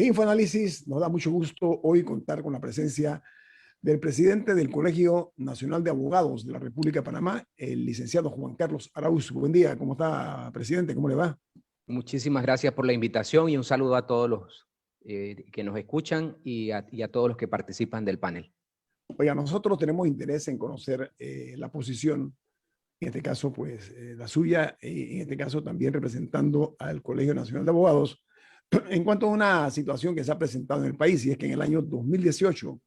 En Infoanálisis nos da mucho gusto hoy contar con la presencia del presidente del Colegio Nacional de Abogados de la República de Panamá, el licenciado Juan Carlos Arauz. Buen día, ¿cómo está, presidente? ¿Cómo le va? Muchísimas gracias por la invitación y un saludo a todos los que nos escuchan y a todos los que participan del panel. Oiga, nosotros tenemos interés en conocer la posición, en este caso, pues, la suya, en este caso también representando al Colegio Nacional de Abogados, en cuanto a una situación que se ha presentado en el país, y es que en el año 2018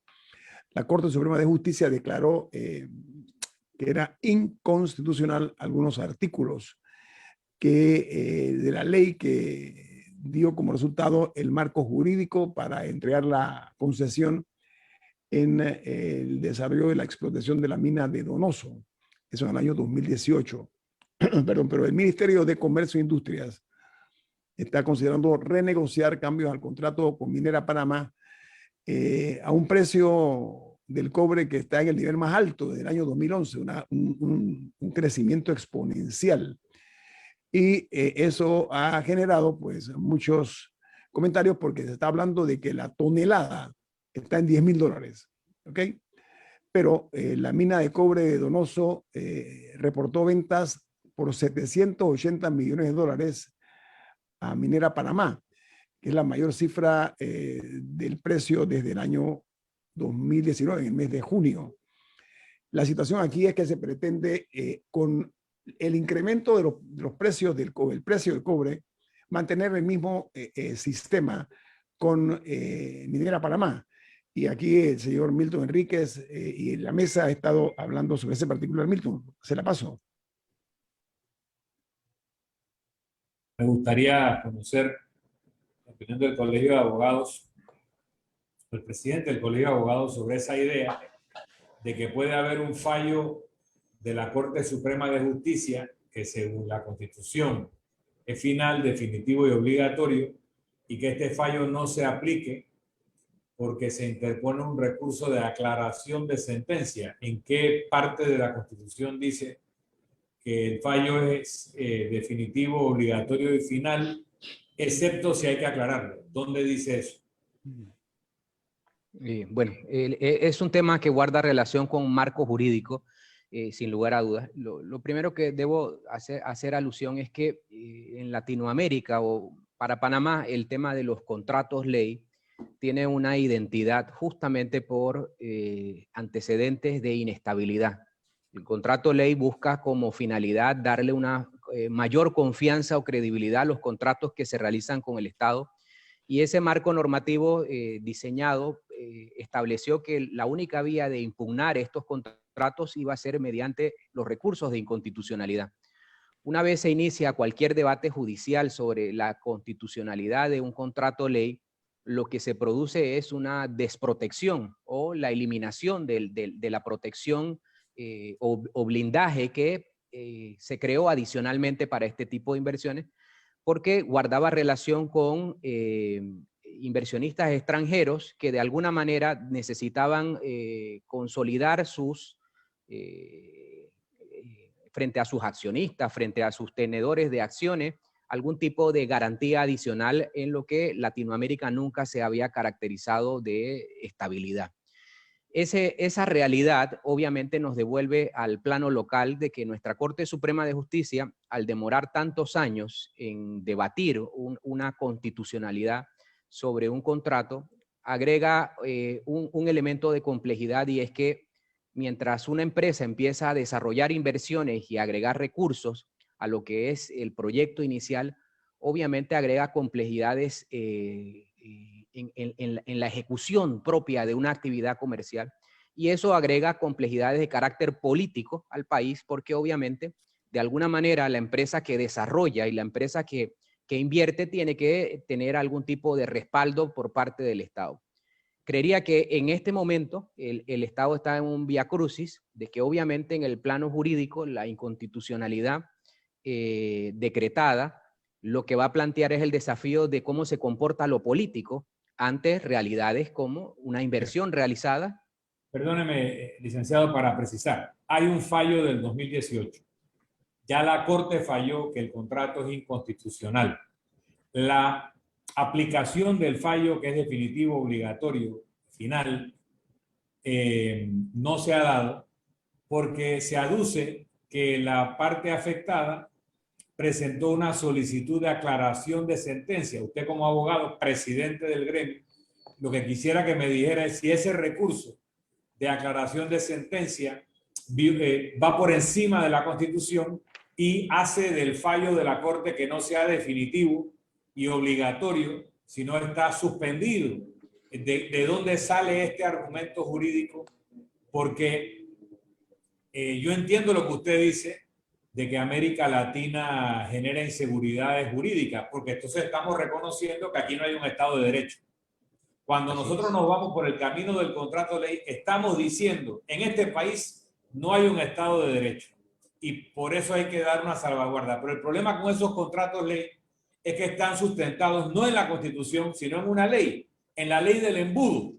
la Corte Suprema de Justicia declaró que era inconstitucional algunos artículos de la ley que dio como resultado el marco jurídico para entregar la concesión en el desarrollo de la explotación de la mina de Donoso. Eso en el año 2018. Perdón, pero el Ministerio de Comercio e Industrias está considerando renegociar cambios al contrato con Minera Panamá a un precio del cobre que está en el nivel más alto desde el año 2011, un crecimiento exponencial. Y eso ha generado pues muchos comentarios porque se está hablando de que la tonelada está en $10,000, ¿ok? Pero la mina de cobre de Donoso reportó ventas por $780 millones a Minera Panamá, que es la mayor cifra del precio desde el año 2019, en el mes de junio. La situación aquí es que se pretende, con el incremento de los precios del cobre, el precio del cobre, mantener el mismo sistema con Minera Panamá. Y aquí el señor Milton Enríquez y la mesa ha estado hablando sobre ese particular. Milton, se la paso. Me gustaría conocer la opinión del Colegio de Abogados, el presidente del Colegio de Abogados, sobre esa idea de que puede haber un fallo de la Corte Suprema de Justicia que según la Constitución es final, definitivo y obligatorio, y que este fallo no se aplique porque se interpone un recurso de aclaración de sentencia. ¿En qué parte de la Constitución dice que el fallo es definitivo, obligatorio y final, excepto si hay que aclararlo? ¿Dónde dice eso? Bueno, es un tema que guarda relación con un marco jurídico, sin lugar a dudas. Lo primero que debo hacer alusión es que en Latinoamérica o para Panamá el tema de los contratos ley tiene una identidad justamente por antecedentes de inestabilidad. El contrato ley busca como finalidad darle una mayor confianza o credibilidad a los contratos que se realizan con el Estado, y ese marco normativo diseñado estableció que la única vía de impugnar estos contratos iba a ser mediante los recursos de inconstitucionalidad. Una vez se inicia cualquier debate judicial sobre la constitucionalidad de un contrato ley, lo que se produce es una desprotección o la eliminación de la protección o blindaje que se creó adicionalmente para este tipo de inversiones, porque guardaba relación con inversionistas extranjeros que de alguna manera necesitaban consolidar sus, frente a sus accionistas, frente a sus tenedores de acciones, algún tipo de garantía adicional en lo que Latinoamérica nunca se había caracterizado de estabilidad. Esa realidad obviamente nos devuelve al plano local de que nuestra Corte Suprema de Justicia, al demorar tantos años en debatir una constitucionalidad sobre un contrato, agrega un elemento de complejidad, y es que mientras una empresa empieza a desarrollar inversiones y agregar recursos a lo que es el proyecto inicial, obviamente agrega complejidades en la ejecución propia de una actividad comercial, y eso agrega complejidades de carácter político al país, porque obviamente de alguna manera la empresa que desarrolla y la empresa que invierte tiene que tener algún tipo de respaldo por parte del Estado. Creería que en este momento el Estado está en un viacrucis de que obviamente en el plano jurídico la inconstitucionalidad decretada lo que va a plantear es el desafío de cómo se comporta lo político ante realidades como una inversión realizada. Perdóneme, licenciado, para precisar. Hay un fallo del 2018. Ya la Corte falló que el contrato es inconstitucional. La aplicación del fallo que es definitivo, obligatorio, final, no se ha dado porque se aduce que la parte afectada presentó una solicitud de aclaración de sentencia. Usted como abogado, presidente del gremio, lo que quisiera que me dijera es si ese recurso de aclaración de sentencia va por encima de la Constitución y hace del fallo de la Corte que no sea definitivo y obligatorio, sino está suspendido. ¿De dónde sale este argumento jurídico? Porque yo entiendo lo que usted dice de que América Latina genera inseguridades jurídicas, porque entonces estamos reconociendo que aquí no hay un Estado de Derecho. Cuando nosotros nos vamos por el camino del contrato de ley, estamos diciendo, en este país no hay un Estado de Derecho y por eso hay que dar una salvaguarda. Pero el problema con esos contratos de ley es que están sustentados no en la Constitución, sino en una ley, en la ley del embudo,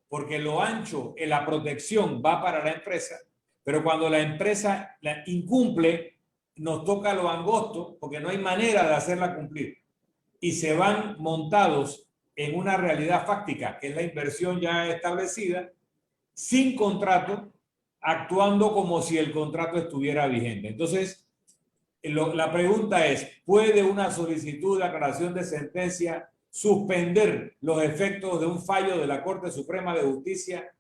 porque lo ancho en la protección va para la empresa, pero cuando la empresa la incumple, nos toca lo angosto porque no hay manera de hacerla cumplir y se van montados en una realidad fáctica, que es la inversión ya establecida, sin contrato, actuando como si el contrato estuviera vigente. Entonces, la pregunta es, ¿puede una solicitud de aclaración de sentencia suspender los efectos de un fallo de la Corte Suprema de Justicia,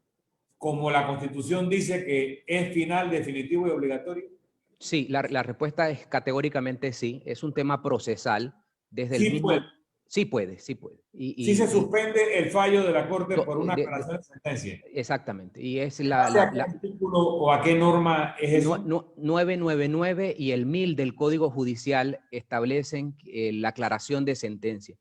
como la Constitución dice que es final, definitivo y obligatorio? Sí, la respuesta es categóricamente sí. Es un tema procesal. Desde Sí el mismo... puede. Sí puede, sí puede. Sí se suspende el fallo de la Corte por una de- aclaración de sentencia. Exactamente. Y es ¿A qué artículo o a qué norma es eso? 999 y el 1000 del Código Judicial establecen la aclaración de sentencia.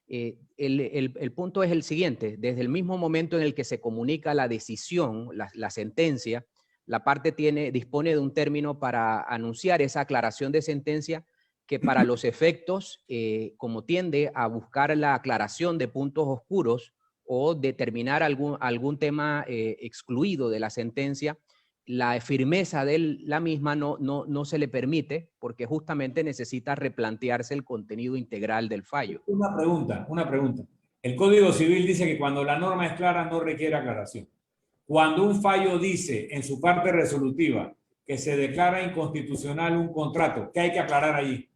El punto es el siguiente: desde el mismo momento en el que se comunica la decisión, la sentencia, la parte dispone de un término para anunciar esa aclaración de sentencia que para los efectos, como tiende a buscar la aclaración de puntos oscuros o determinar algún tema excluido de la sentencia, la firmeza de la misma no se le permite porque justamente necesita replantearse el contenido integral del fallo. Una pregunta. El Código Civil dice que cuando la norma es clara no requiere aclaración. Cuando un fallo dice en su parte resolutiva que se declara inconstitucional un contrato, ¿qué hay que aclarar allí?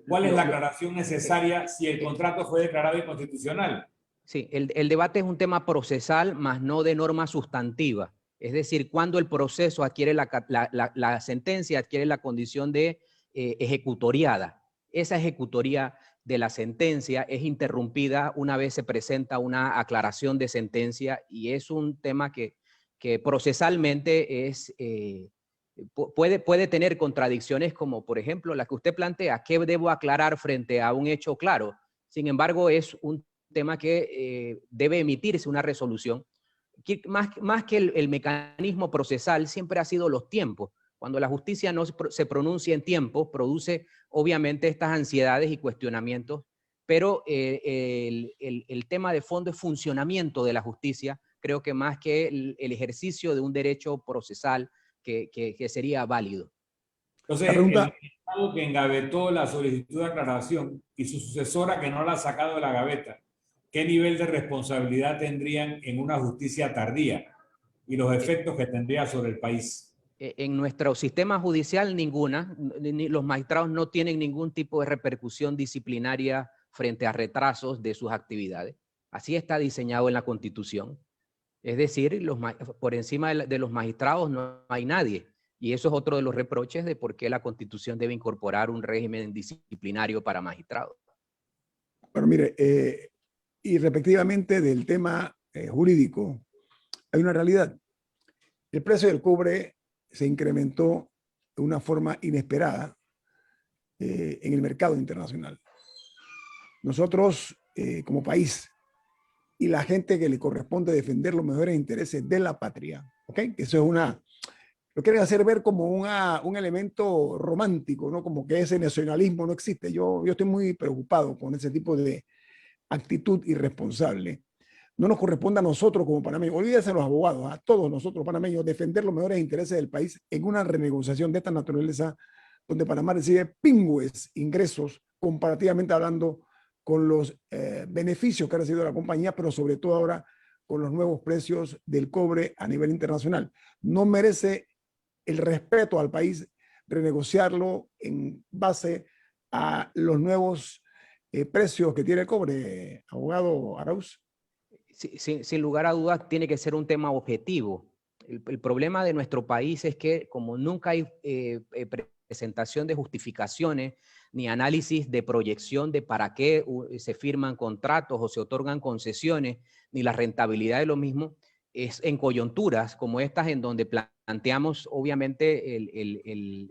¿Cuál es la aclaración necesaria si el contrato fue declarado inconstitucional? Sí, el debate es un tema procesal, más no de norma sustantiva. Es decir, cuando el proceso adquiere la sentencia, adquiere la condición de ejecutoriada. Esa ejecutoría de la sentencia es interrumpida una vez se presenta una aclaración de sentencia y es un tema que procesalmente puede tener contradicciones como, por ejemplo, la que usted plantea: ¿qué debo aclarar frente a un hecho claro? Sin embargo, es un tema que debe emitirse una resolución. Más que el mecanismo procesal, siempre ha sido los tiempos. Cuando la justicia no se pronuncia en tiempo, produce obviamente estas ansiedades y cuestionamientos, pero el tema de fondo es funcionamiento de la justicia, creo que más que el ejercicio de un derecho procesal que sería válido. Entonces, el Estado que engavetó la solicitud de aclaración y su sucesora que no la ha sacado de la gaveta, ¿qué nivel de responsabilidad tendrían en una justicia tardía y los efectos que tendría sobre el país? En nuestro sistema judicial ninguna. Los magistrados no tienen ningún tipo de repercusión disciplinaria frente a retrasos de sus actividades. Así está diseñado en la Constitución. Es decir, por encima de los magistrados no hay nadie. Y eso es otro de los reproches de por qué la Constitución debe incorporar un régimen disciplinario para magistrados. Bueno, mire, y respectivamente del tema jurídico, hay una realidad. El precio del cobre se incrementó de una forma inesperada en el mercado internacional. Nosotros, como país, y la gente que le corresponde defender los mejores intereses de la patria, ¿ok? Eso es lo quieren hacer ver como un elemento romántico, ¿no? Como que ese nacionalismo no existe. Yo estoy muy preocupado con ese tipo de actitud irresponsable. No nos corresponde a nosotros como panameños, olvídense los abogados, a todos nosotros panameños, defender los mejores intereses del país en una renegociación de esta naturaleza, donde Panamá recibe pingües ingresos, comparativamente hablando, con los beneficios que ha recibido la compañía, pero sobre todo ahora con los nuevos precios del cobre a nivel internacional. ¿No merece el respeto al país renegociarlo en base a los nuevos precios que tiene el cobre, abogado Arauz? Sin lugar a dudas, tiene que ser un tema objetivo. El problema de nuestro país es que como nunca hay presentación de justificaciones ni análisis de proyección de para qué se firman contratos o se otorgan concesiones, ni la rentabilidad de lo mismo, es en coyunturas como estas en donde planteamos obviamente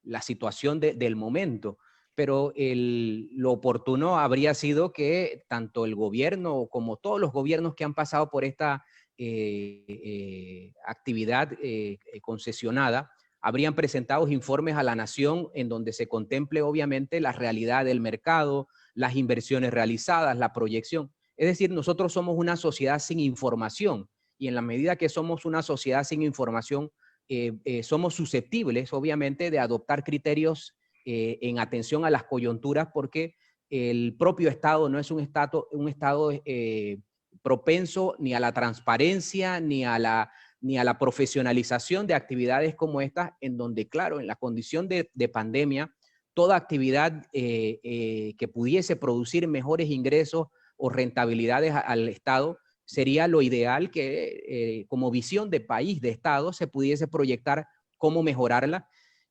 la situación del momento. Pero lo oportuno habría sido que tanto el gobierno como todos los gobiernos que han pasado por esta actividad concesionada habrían presentado informes a la nación en donde se contemple obviamente la realidad del mercado, las inversiones realizadas, la proyección. Es decir, nosotros somos una sociedad sin información y en la medida que somos una sociedad sin información, somos susceptibles obviamente de adoptar criterios en atención a las coyunturas porque el propio Estado no es un Estado propenso ni a la transparencia ni a la profesionalización de actividades como estas, en donde, claro, en la condición de pandemia, toda actividad que pudiese producir mejores ingresos o rentabilidades al Estado sería lo ideal que como visión de país, de Estado, se pudiese proyectar cómo mejorarla.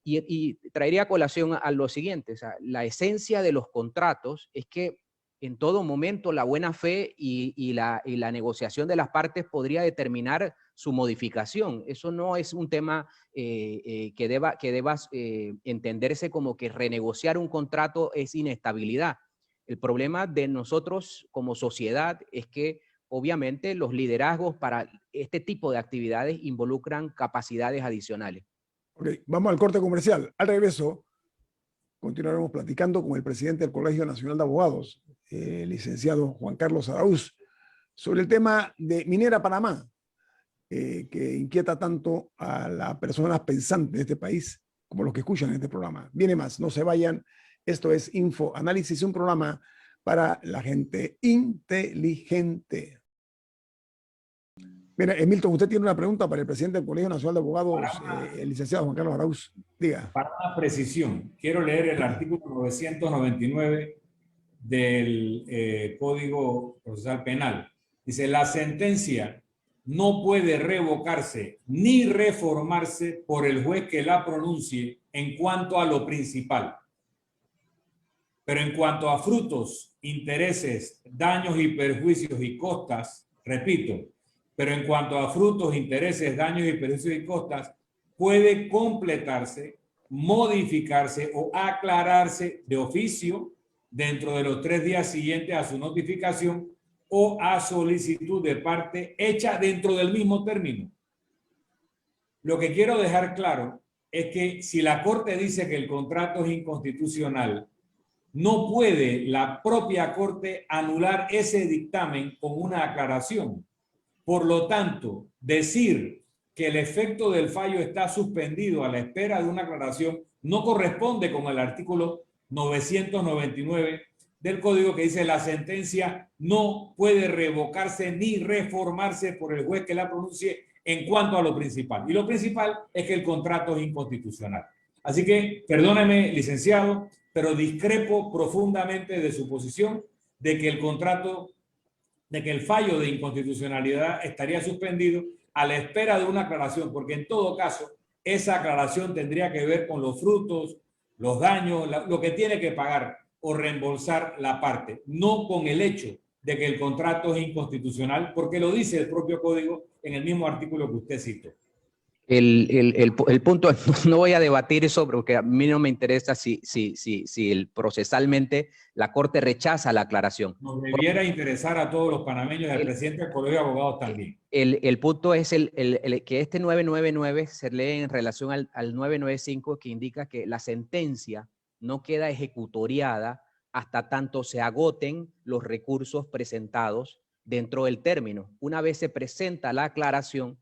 Y traería a colación a lo siguiente, o sea, la esencia de los contratos es que en todo momento la buena fe y la negociación de las partes podría determinar su modificación. Eso no es un tema que deba entenderse como que renegociar un contrato es inestabilidad. El problema de nosotros como sociedad es que obviamente los liderazgos para este tipo de actividades involucran capacidades adicionales. Ok, vamos al corte comercial. Al regreso, continuaremos platicando con el presidente del Colegio Nacional de Abogados, el licenciado Juan Carlos Arauz, sobre el tema de Minera Panamá, que inquieta tanto a las personas pensantes de este país como los que escuchan este programa. Viene más, no se vayan. Esto es Info Análisis, un programa para la gente inteligente. Mira, Milton, usted tiene una pregunta para el presidente del Colegio Nacional de Abogados, el licenciado Juan Carlos Arauz. Diga. Para una precisión, quiero leer el artículo 999 del Código Procesal Penal. Dice, la sentencia no puede revocarse ni reformarse por el juez que la pronuncie en cuanto a lo principal. Pero en cuanto a frutos, intereses, daños y perjuicios y costas, repito, pero en cuanto a frutos, intereses, daños y perjuicios y costas, puede completarse, modificarse o aclararse de oficio dentro de los 3 días siguientes a su notificación o a solicitud de parte hecha dentro del mismo término. Lo que quiero dejar claro es que si la Corte dice que el contrato es inconstitucional, no puede la propia Corte anular ese dictamen con una aclaración. Por lo tanto, decir que el efecto del fallo está suspendido a la espera de una aclaración no corresponde con el artículo 999 del Código, que dice la sentencia no puede revocarse ni reformarse por el juez que la pronuncie en cuanto a lo principal. Y lo principal es que el contrato es inconstitucional. Así que, perdóneme, licenciado, pero discrepo profundamente de su posición de que el contrato, de que el fallo de inconstitucionalidad estaría suspendido a la espera de una aclaración, porque en todo caso esa aclaración tendría que ver con los frutos, los daños, lo que tiene que pagar o reembolsar la parte, no con el hecho de que el contrato es inconstitucional, porque lo dice el propio código en el mismo artículo que usted citó. El punto, no voy a debatir sobre, porque a mí no me interesa si procesalmente la Corte rechaza la aclaración. Nos debiera interesar a todos los panameños y al presidente del Colegio de Abogados también. El punto es que este 999 se lee en relación al 995, que indica que la sentencia no queda ejecutoriada hasta tanto se agoten los recursos presentados dentro del término. Una vez se presenta la aclaración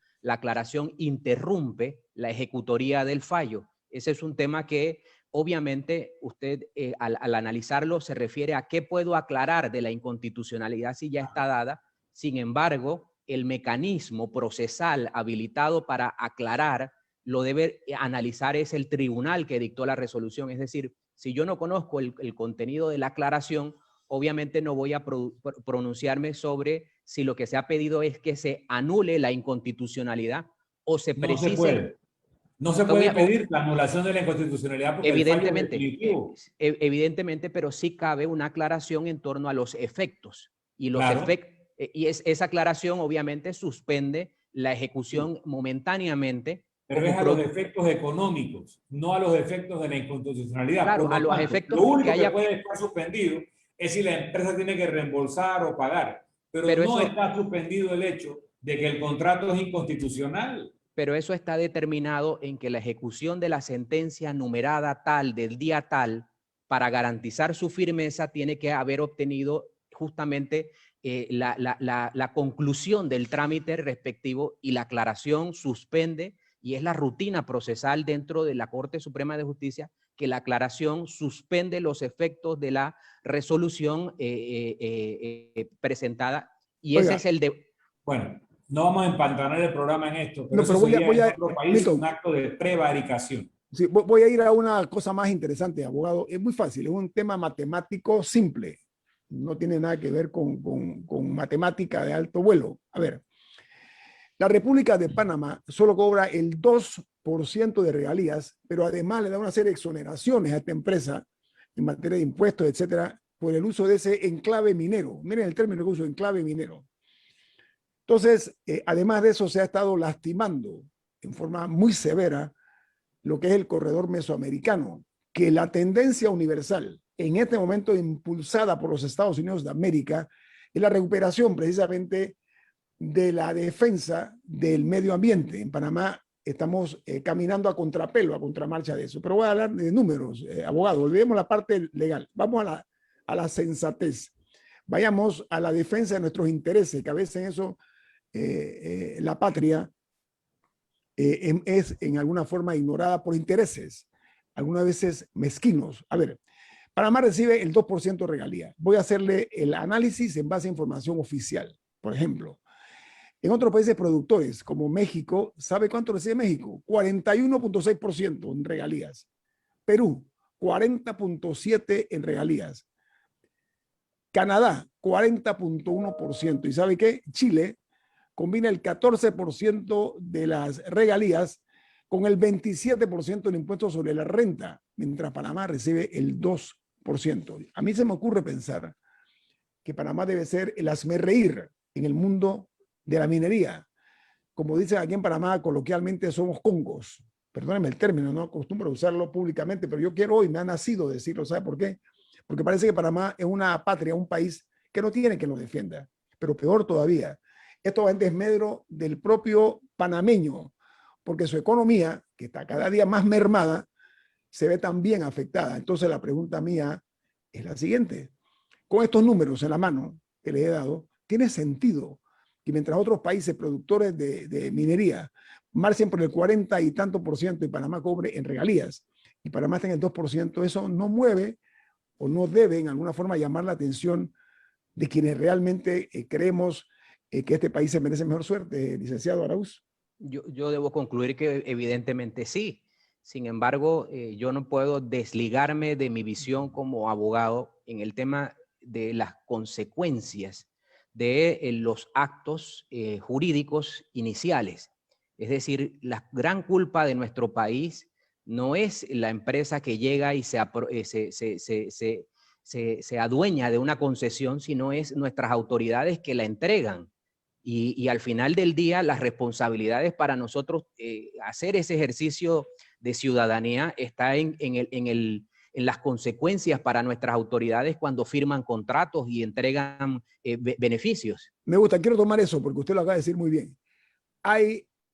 interrumpe la ejecutoría del fallo. Ese es un tema que obviamente usted al analizarlo se refiere a qué puedo aclarar de la inconstitucionalidad si ya está dada. Sin embargo, el mecanismo procesal habilitado para aclarar lo debe analizar es el tribunal que dictó la resolución. Es decir, si yo no conozco el contenido de la aclaración, obviamente no voy a pronunciarme sobre si lo que se ha pedido es que se anule la inconstitucionalidad o se precise. No se puede. No se puede pedir la anulación de la inconstitucionalidad porque evidentemente, el fallo es definitivo. Evidentemente, pero sí cabe una aclaración en torno a los efectos. Y los Claro. esa aclaración obviamente suspende la ejecución momentáneamente. Pero es a los efectos económicos, no a los efectos de la inconstitucionalidad. Claro, a los efectos lo único que puede estar suspendido es si la empresa tiene que reembolsar o pagar. Pero no está suspendido el hecho de que el contrato es inconstitucional. Pero eso está determinado en que la ejecución de la sentencia numerada tal, del día tal, para garantizar su firmeza, tiene que haber obtenido justamente la conclusión del trámite respectivo, y la aclaración suspende, y es la rutina procesal dentro de la Corte Suprema de Justicia, que la aclaración suspende los efectos de la resolución presentada, y ese es el de... Bueno, no vamos a empantanar el programa en esto, pero, no, pero eso voy a en otro país un acto de prevaricación. Sí, voy a ir a una cosa más interesante, abogado. Es muy fácil, es un tema matemático simple. No tiene nada que ver con matemática de alto vuelo. A ver, la República de Panamá solo cobra el 2% de regalías, pero además le da una serie de exoneraciones a esta empresa en materia de impuestos, etcétera, por el uso de ese enclave minero. Miren el término que uso, enclave minero. Entonces, además de eso, se ha estado lastimando en forma muy severa lo que es el corredor mesoamericano, que la tendencia universal en este momento impulsada por los Estados Unidos de América es la recuperación precisamente de la defensa del medio ambiente. En Panamá estamos caminando a contrapelo, a contramarcha de eso. Pero voy a hablar de números, abogado. Olvidemos la parte legal. Vamos a la sensatez. Vayamos a la defensa de nuestros intereses, que a veces eso, la patria es en alguna forma ignorada por intereses, algunas veces mezquinos. A ver, Panamá recibe el 2% de regalía. Voy a hacerle el análisis en base a información oficial. Por ejemplo, en otros países productores como México, ¿sabe cuánto recibe México? 41.6% en regalías. Perú, 40.7% en regalías. Canadá, 40.1%. ¿Y sabe qué? Chile combina el 14% de las regalías con el 27% del impuesto sobre la renta, mientras Panamá recibe el 2%. A mí se me ocurre pensar que Panamá debe ser el hazmerreír en el mundo de la minería. Como dicen aquí en Panamá, coloquialmente somos congos. Perdónenme el término, no acostumbro a usarlo públicamente, pero yo quiero hoy, me ha nacido decirlo. ¿Sabe por qué? Porque parece que Panamá es una patria, un país que no tiene quien lo defienda. Pero peor todavía, esto va en desmedro del propio panameño, porque su economía, que está cada día más mermada, se ve también afectada. Entonces la pregunta mía es la siguiente. Con estos números en la mano que les he dado, ¿tiene sentido que mientras otros países productores de minería marchen por el 40 y tanto por ciento y Panamá cobre en regalías y Panamá está en el 2%, eso no mueve o no debe en alguna forma llamar la atención de quienes realmente creemos que este país se merece mejor suerte, licenciado Araúz? Yo debo concluir que evidentemente sí. Sin embargo, yo no puedo desligarme de mi visión como abogado en el tema de las consecuencias de los actos jurídicos iniciales. Es decir, la gran culpa de nuestro país no es la empresa que llega y se adueña de una concesión, sino es nuestras autoridades que la entregan. Y al final del día, las responsabilidades para nosotros hacer ese ejercicio de ciudadanía está en las consecuencias para nuestras autoridades cuando firman contratos y entregan beneficios. Me gusta, quiero tomar eso porque usted lo acaba de decir muy bien.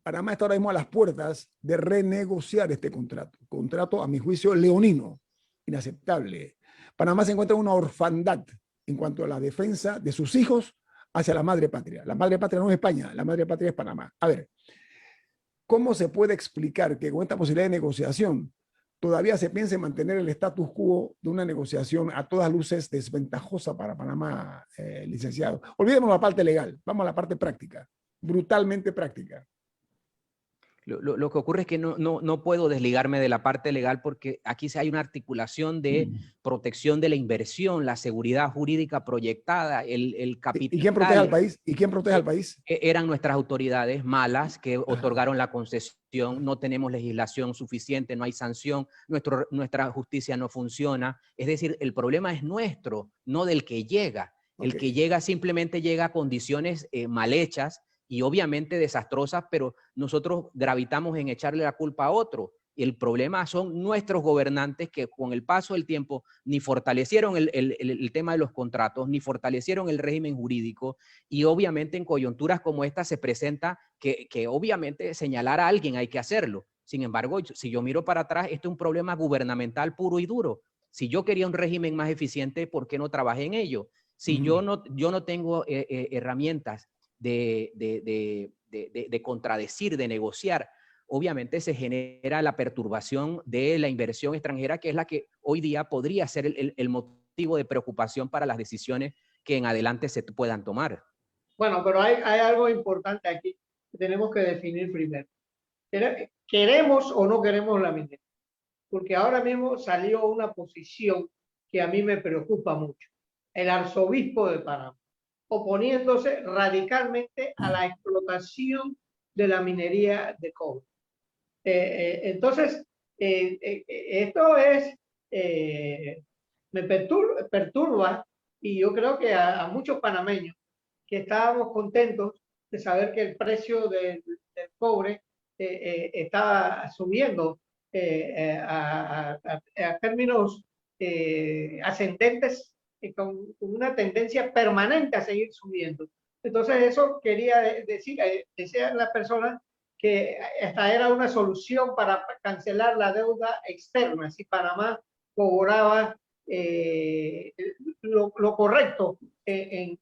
Panamá está ahora mismo a las puertas de renegociar este contrato a mi juicio leonino, inaceptable. Panamá se encuentra en una orfandad en cuanto a la defensa de sus hijos hacia la madre patria. La madre patria no es España, la madre patria es Panamá. A ver, ¿cómo se puede explicar que con esta posibilidad de negociación todavía se piensa en mantener el status quo de una negociación a todas luces desventajosa para Panamá, licenciado. Olvidemos la parte legal, vamos a la parte práctica, brutalmente práctica. Lo que ocurre es que no puedo desligarme de la parte legal porque aquí hay una articulación de protección de la inversión, la seguridad jurídica proyectada, el capital. ¿Y quién protege al país? ¿Y quién protege al país? Eran nuestras autoridades malas que otorgaron la concesión, no tenemos legislación suficiente, no hay sanción, nuestra justicia no funciona. Es decir, el problema es nuestro, no del que llega. El que llega simplemente llega a condiciones mal hechas y obviamente desastrosas, pero nosotros gravitamos en echarle la culpa a otro. El problema son nuestros gobernantes que con el paso del tiempo ni fortalecieron el tema de los contratos, ni fortalecieron el régimen jurídico, y obviamente en coyunturas como esta se presenta que obviamente señalar a alguien hay que hacerlo. Sin embargo, si yo miro para atrás, este es un problema gubernamental puro y duro. Si yo quería un régimen más eficiente, ¿por qué no trabajé en ello? Si yo no tengo herramientas de contradecir, de negociar, obviamente se genera la perturbación de la inversión extranjera, que es la que hoy día podría ser el motivo de preocupación para las decisiones que en adelante se puedan tomar. Bueno, pero hay algo importante aquí que tenemos que definir primero. ¿Queremos o no queremos la minería? Porque ahora mismo salió una posición que a mí me preocupa mucho. El arzobispo de Panamá, oponiéndose radicalmente a la explotación de la minería de cobre. Entonces, esto me perturba, y yo creo que a muchos panameños que estábamos contentos de saber que el precio del cobre estaba subiendo a términos ascendentes, con una tendencia permanente a seguir subiendo. Entonces eso quería decir, decían las personas que esta era una solución para cancelar la deuda externa, si Panamá cobraba lo correcto en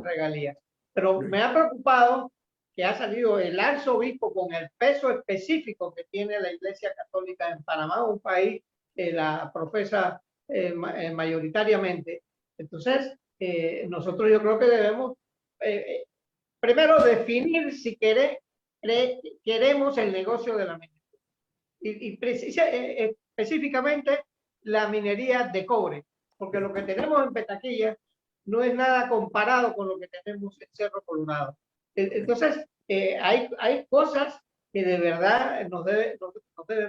regalías. Pero me ha preocupado que ha salido el arzobispo con el peso específico que tiene la Iglesia Católica en Panamá, un país que la profesa mayoritariamente. Entonces, nosotros yo creo que debemos primero definir si queremos el negocio de la minería. Y específicamente la minería de cobre, porque lo que tenemos en Petaquilla no es nada comparado con lo que tenemos en Cerro Colorado. Entonces, hay cosas que de verdad nos deben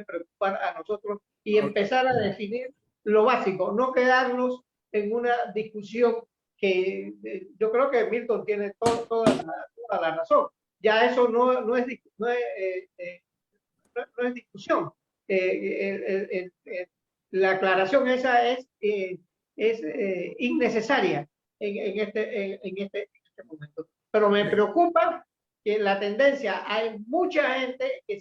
preocupar a nosotros y empezar a definir lo básico, no quedarnos en una discusión que yo creo que Milton tiene toda la razón. Ya eso no es discusión. La aclaración esa es innecesaria en este momento. Pero me preocupa que la tendencia, hay mucha gente que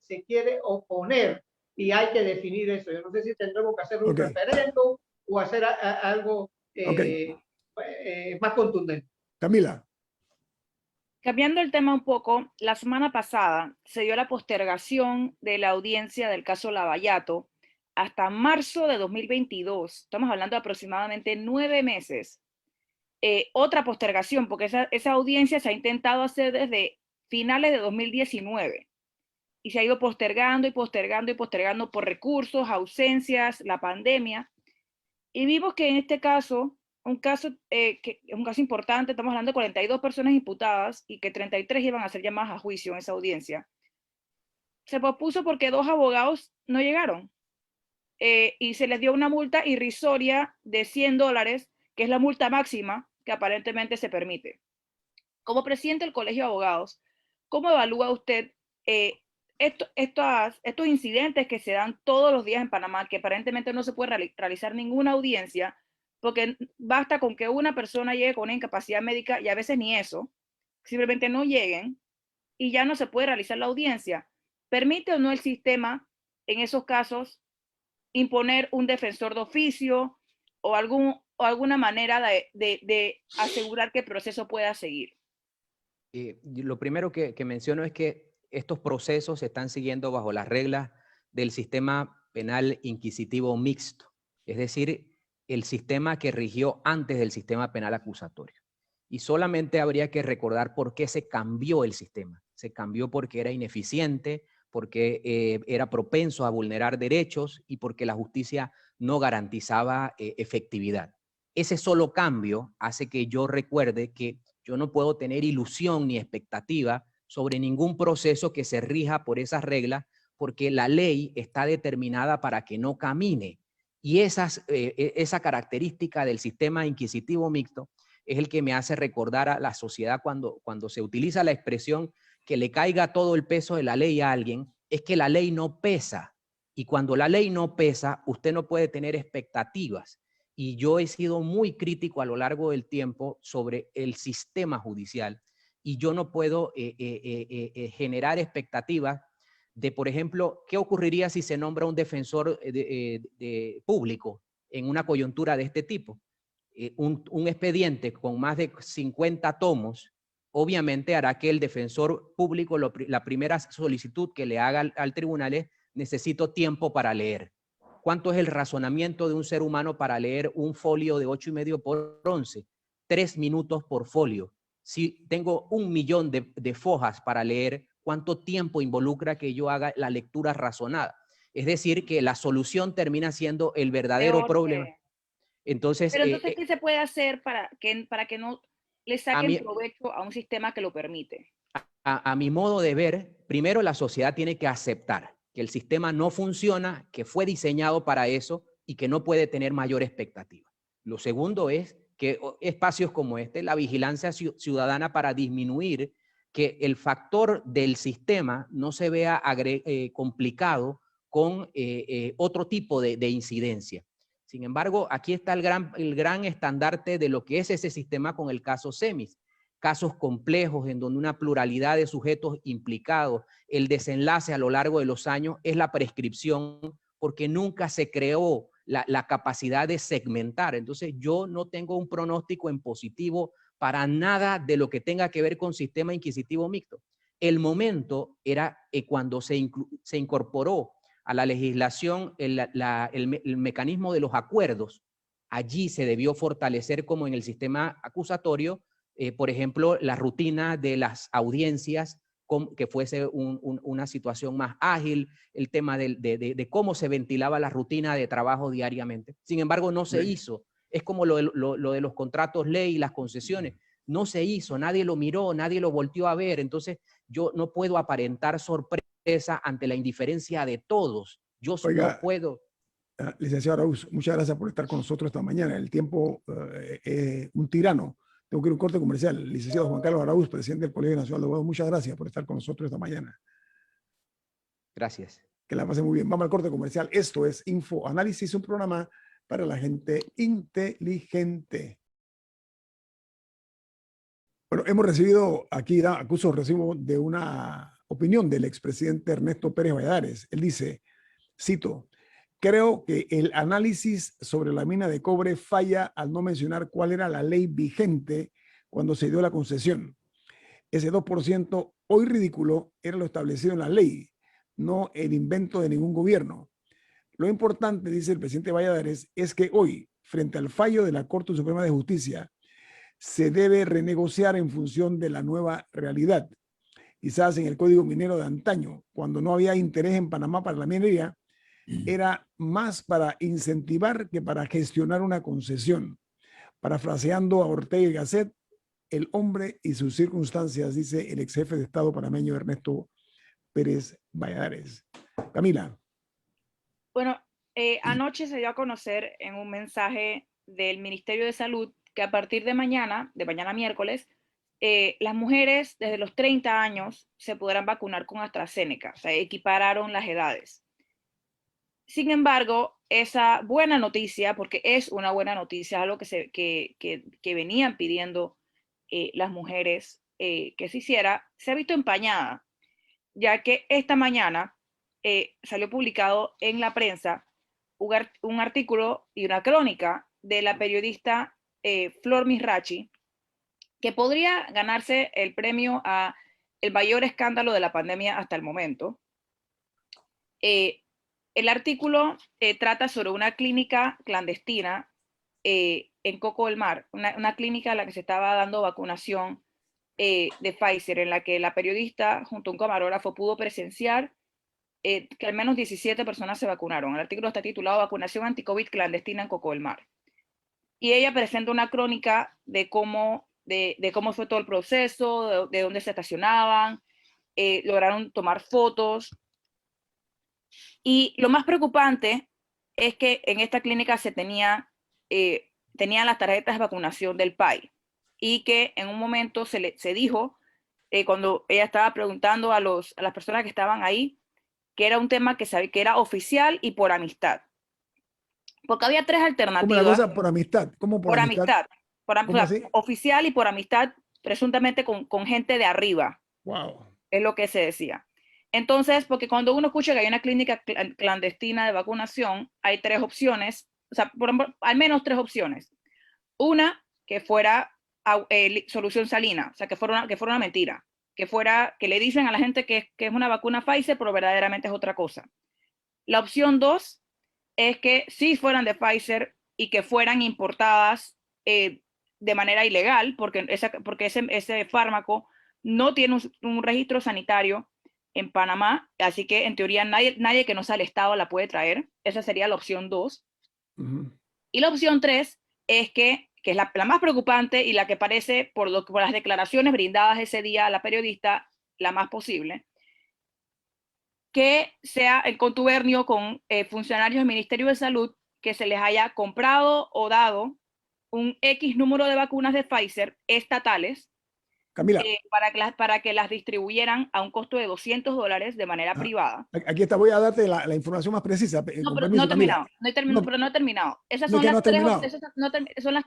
se quiere oponer y hay que definir eso. Yo no sé si tendremos que hacer un referéndum o hacer algo más contundente. Camila. Cambiando el tema un poco, la semana pasada se dio la postergación de la audiencia del caso Lavallato hasta marzo de 2022. Estamos hablando de aproximadamente 9 meses. Otra postergación, porque esa audiencia se ha intentado hacer desde finales de 2019 y se ha ido postergando y postergando y postergando por recursos, ausencias, la pandemia. Y vimos que en este caso, un caso importante, estamos hablando de 42 personas imputadas y que 33 iban a ser llamadas a juicio en esa audiencia. Se pospuso porque 2 abogados no llegaron y se les dio una multa irrisoria de $100, que es la multa máxima que aparentemente se permite. Como presidente del Colegio de Abogados, ¿cómo evalúa usted estos incidentes que se dan todos los días en Panamá, que aparentemente no se puede realizar ninguna audiencia, porque basta con que una persona llegue con una incapacidad médica y a veces ni eso, simplemente no lleguen y ya no se puede realizar la audiencia? ¿Permite o no el sistema en esos casos imponer un defensor de oficio o alguna manera de asegurar que el proceso pueda seguir? Lo primero que menciono es que estos procesos se están siguiendo bajo las reglas del sistema penal inquisitivo mixto, es decir, el sistema que rigió antes del sistema penal acusatorio. Y solamente habría que recordar por qué se cambió el sistema. Se cambió porque era ineficiente, porque era propenso a vulnerar derechos y porque la justicia no garantizaba efectividad. Ese solo cambio hace que yo recuerde que yo no puedo tener ilusión ni expectativa sobre ningún proceso que se rija por esas reglas, porque la ley está determinada para que no camine. Y esa característica del sistema inquisitivo mixto es el que me hace recordar a la sociedad cuando se utiliza la expresión que le caiga todo el peso de la ley a alguien, es que la ley no pesa. Y cuando la ley no pesa, usted no puede tener expectativas. Y yo he sido muy crítico a lo largo del tiempo sobre el sistema judicial. Y yo no puedo generar expectativas de, por ejemplo, ¿qué ocurriría si se nombra un defensor público en una coyuntura de este tipo? Un expediente con más de 50 tomos, obviamente hará que el defensor público, la primera solicitud que le haga al tribunal es: necesito tiempo para leer. ¿Cuánto es el razonamiento de un ser humano para leer un folio de 8,5 por 11? 3 minutos por folio. Si tengo 1 millón de fojas para leer, ¿cuánto tiempo involucra que yo haga la lectura razonada? Es decir, que la solución termina siendo el verdadero Peor problema. que... Entonces, Pero entonces, ¿qué se puede hacer para que no le saquen mí, provecho a un sistema que lo permite? a mi modo de ver, primero la sociedad tiene que aceptar que el sistema no funciona, que fue diseñado para eso y que no puede tener mayor expectativa. Lo segundo es que espacios como este, la vigilancia ciudadana para disminuir que el factor del sistema no se vea complicado con otro tipo de incidencia. Sin embargo, aquí está el gran estandarte de lo que es ese sistema con el caso Semis. Casos complejos en donde una pluralidad de sujetos implicados, el desenlace a lo largo de los años es la prescripción, porque nunca se creó la capacidad de segmentar. Entonces yo no tengo un pronóstico en positivo para nada de lo que tenga que ver con sistema inquisitivo mixto. El momento era cuando se incorporó a la legislación el mecanismo de los acuerdos. Allí se debió fortalecer, como en el sistema acusatorio, por ejemplo, la rutina de las audiencias, que fuese una situación más ágil, el tema de cómo se ventilaba la rutina de trabajo diariamente. Sin embargo, no se hizo. Es como lo de los contratos ley y las concesiones. No se hizo, nadie lo miró, nadie lo volteó a ver. Entonces, yo no puedo aparentar sorpresa ante la indiferencia de todos. Yo no puedo. Licenciado Araúz, muchas gracias por estar con nosotros esta mañana. El tiempo un tirano. Tengo que ir a un corte comercial. Licenciado Juan Carlos Araúz, presidente del Colegio Nacional de Abogados, muchas gracias por estar con nosotros esta mañana. Gracias. Que la pase muy bien. Vamos al corte comercial. Esto es Info Análisis, un programa para la gente inteligente. Bueno, hemos recibido aquí, recibo de una opinión del expresidente Ernesto Pérez Valladares. Él dice, cito: creo que el análisis sobre la mina de cobre falla al no mencionar cuál era la ley vigente cuando se dio la concesión. Ese 2%, hoy ridículo, era lo establecido en la ley, no el invento de ningún gobierno. Lo importante, dice el presidente Valladares, es que hoy, frente al fallo de la Corte Suprema de Justicia, se debe renegociar en función de la nueva realidad. Quizás en el Código Minero de antaño, cuando no había interés en Panamá para la minería, era más para incentivar que para gestionar una concesión. Parafraseando a Ortega y Gasset, el hombre y sus circunstancias, dice el ex jefe de Estado panameño Ernesto Pérez Valladares. Camila. Bueno, anoche se dio a conocer en un mensaje del Ministerio de Salud que a partir de mañana miércoles, las mujeres desde los 30 años se podrán vacunar con AstraZeneca, o sea, equipararon las edades. Sin embargo, esa buena noticia, porque es una buena noticia, algo que venían pidiendo las mujeres que se hiciera, se ha visto empañada, ya que esta mañana salió publicado en la prensa un artículo y una crónica de la periodista Flor Misrachi, que podría ganarse el premio a el mayor escándalo de la pandemia hasta el momento. el artículo trata sobre una clínica clandestina en Coco del Mar, una clínica en la que se estaba dando vacunación de Pfizer, en la que la periodista junto a un camarógrafo pudo presenciar que al menos 17 personas se vacunaron. El artículo está titulado Vacunación anti-COVID clandestina en Coco del Mar. Y ella presenta una crónica de cómo fue todo el proceso, de dónde se estacionaban, lograron tomar fotos. Y lo más preocupante es que en esta clínica tenían las tarjetas de vacunación del PAI, y que en un momento se dijo, cuando ella estaba preguntando a las personas que estaban ahí, que era un tema que era oficial y por amistad. Porque había tres alternativas. ¿Cómo la cosa por amistad? ¿Cómo por amistad? ¿Cómo así? Oficial y por amistad, presuntamente con gente de arriba. Wow. Es lo que se decía. Entonces, porque cuando uno escucha que hay una clínica clandestina de vacunación, hay tres opciones, o sea, al menos tres opciones. Una, que fuera solución salina, o sea, que fuera una mentira, que le dicen a la gente que es una vacuna Pfizer, pero verdaderamente es otra cosa. La opción dos es que sí fueran de Pfizer y que fueran importadas de manera ilegal, porque ese fármaco no tiene un registro sanitario en Panamá, así que en teoría nadie que no sea el Estado la puede traer. Esa sería la opción 2. Y la opción 3 es que es la más preocupante y la que parece, por las declaraciones brindadas ese día a la periodista, la más posible, que sea en contubernio con funcionarios del Ministerio de Salud, que se les haya comprado o dado un X número de vacunas de Pfizer estatales, Camila, para que las distribuyeran a un costo de $200 de manera privada. Aquí está, voy a darte la información más precisa. No, pero no he terminado. Pero no he terminado. Esas son las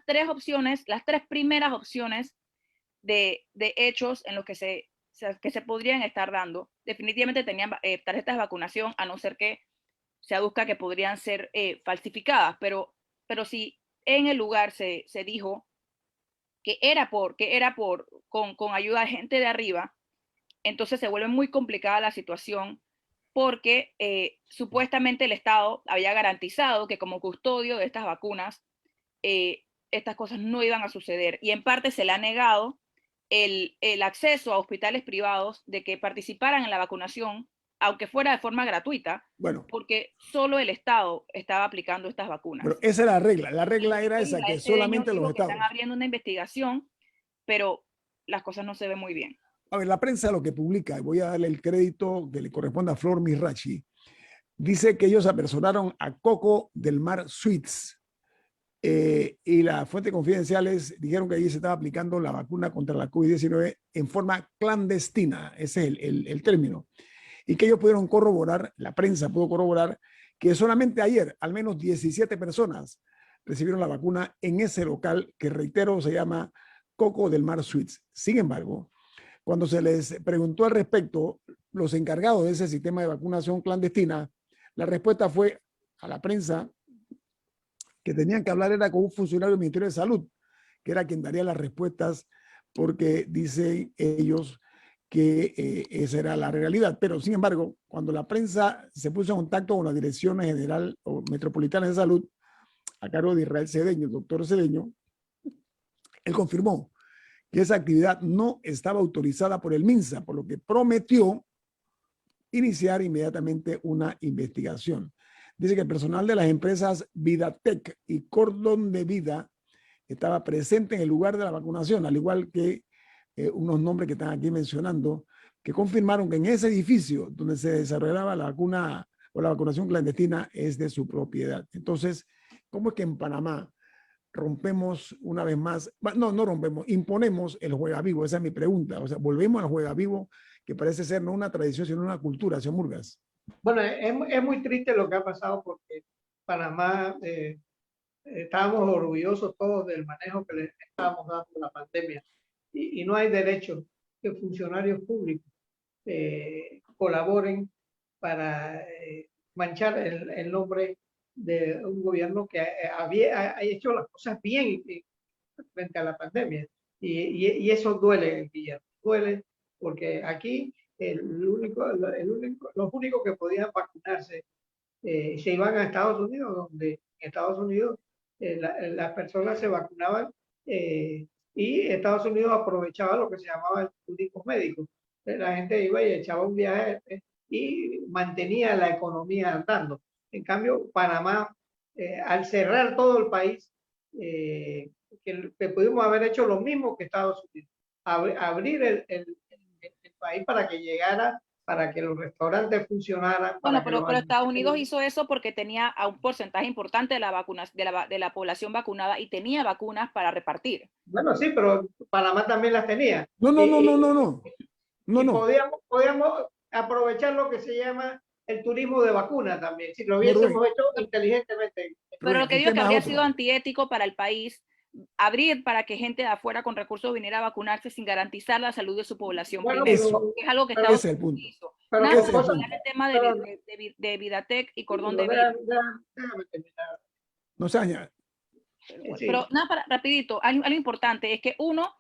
tres opciones, las tres primeras opciones de hechos en los que se podrían estar dando. Definitivamente tenían tarjetas de vacunación, a no ser que se aduzca que podrían ser falsificadas, pero si en el lugar se dijo que era con ayuda de gente de arriba, entonces se vuelve muy complicada la situación, porque supuestamente el Estado había garantizado que como custodio de estas vacunas, estas cosas no iban a suceder, y en parte se le ha negado el acceso a hospitales privados de que participaran en la vacunación, aunque fuera de forma gratuita, porque solo el Estado estaba aplicando estas vacunas. Pero esa era la regla era esa, que solamente los estados. Están abriendo una investigación, pero las cosas no se ven muy bien. A ver, la prensa lo que publica, y voy a darle el crédito que le corresponde a Flor Mirachi, dice que ellos apersonaron a Coco del Mar Suites, y las fuentes confidenciales dijeron que allí se estaba aplicando la vacuna contra la COVID-19 en forma clandestina, ese es el término, y que ellos pudieron corroborar, la prensa pudo corroborar, que solamente ayer al menos 17 personas recibieron la vacuna en ese local que, reitero, se llama Coco del Mar Suites. Sin embargo, cuando se les preguntó al respecto, los encargados de ese sistema de vacunación clandestina, la respuesta fue a la prensa que tenían que hablar era con un funcionario del Ministerio de Salud, que era quien daría las respuestas, porque dicen ellos que esa era la realidad. Pero, sin embargo, cuando la prensa se puso en contacto con la Dirección General o Metropolitana de Salud, a cargo de Israel Cedeño, el doctor Cedeño, él confirmó que esa actividad no estaba autorizada por el MINSA, por lo que prometió iniciar inmediatamente una investigación. Dice que el personal de las empresas Vidatec y Cordón de Vida estaba presente en el lugar de la vacunación, al igual que unos nombres que están aquí mencionando, que confirmaron que en ese edificio donde se desarrollaba la vacuna o la vacunación clandestina es de su propiedad. Entonces, ¿cómo es que en Panamá rompemos una vez más? No rompemos, imponemos el juega vivo. Esa es mi pregunta. O sea, volvemos al juega vivo, que parece ser no una tradición, sino una cultura, señor Murgas. Bueno, es muy triste lo que ha pasado, porque Panamá, estábamos orgullosos todos del manejo que le estábamos dando a la pandemia, y no hay derecho que funcionarios públicos colaboren para manchar el nombre de un gobierno que ha hecho las cosas bien frente a la pandemia, y eso duele, Guillermo, duele, porque aquí los únicos que podían vacunarse se iban a Estados Unidos, donde en Estados Unidos las personas se vacunaban y Estados Unidos aprovechaba lo que se llamaba el turismo médico. La gente iba y echaba un viaje y mantenía la economía andando. En cambio, Panamá, al cerrar todo el país, que pudimos haber hecho lo mismo que Estados Unidos, abrir el país para que llegara, para que los restaurantes funcionaran. Bueno, pero Estados Unidos hizo eso porque tenía a un porcentaje importante de de la población vacunada y tenía vacunas para repartir. Bueno, sí, pero Panamá también las tenía. No. Podíamos aprovechar lo que se llama el turismo de vacuna también, si lo hubiésemos hecho inteligentemente. Pero lo que digo es que habría sido antiético para el país abrir para que gente de afuera con recursos viniera a vacunarse sin garantizar la salud de su población. Bueno, eso, es algo que ese es el punto. hizo. Pero Nada, ese es el punto. el tema de Vidatec y cordón de vida. Déjame terminar. No se añade. Sí. Pero nada, rapidito, algo importante es que uno,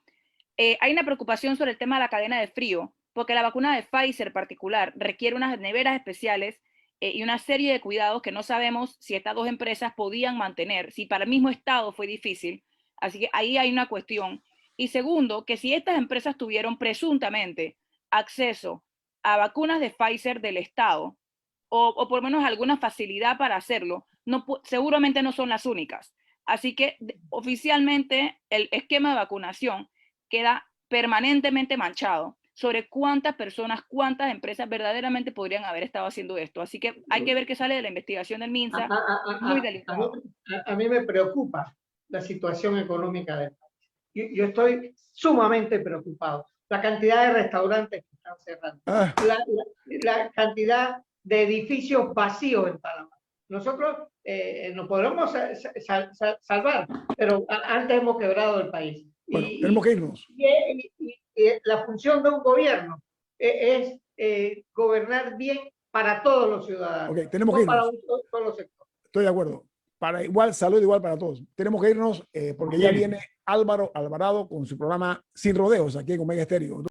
hay una preocupación sobre el tema de la cadena de frío, porque la vacuna de Pfizer en particular requiere unas neveras especiales y una serie de cuidados que no sabemos si estas dos empresas podían mantener, si para el mismo Estado fue difícil. Así que ahí hay una cuestión. Y segundo, que si estas empresas tuvieron presuntamente acceso a vacunas de Pfizer del Estado, o por lo menos alguna facilidad para hacerlo, seguramente no son las únicas. Así que oficialmente el esquema de vacunación queda permanentemente manchado sobre cuántas personas, cuántas empresas verdaderamente podrían haber estado haciendo esto. Así que hay que ver qué sale de la investigación del MINSA. Muy delicado. A mí me preocupa la situación económica del país. Yo estoy sumamente preocupado. La cantidad de restaurantes que están cerrando. La cantidad de edificios vacíos en Panamá. Nosotros nos podremos salvar, pero antes hemos quebrado el país. Bueno, tenemos que irnos. La función de un gobierno es gobernar bien para todos los ciudadanos. Okay, tenemos que irnos. Para todos los sectores. Estoy de acuerdo. Para igual, salud igual para todos. Tenemos que irnos porque ya viene Álvaro Alvarado con su programa Sin Rodeos aquí en Omega Estéreo.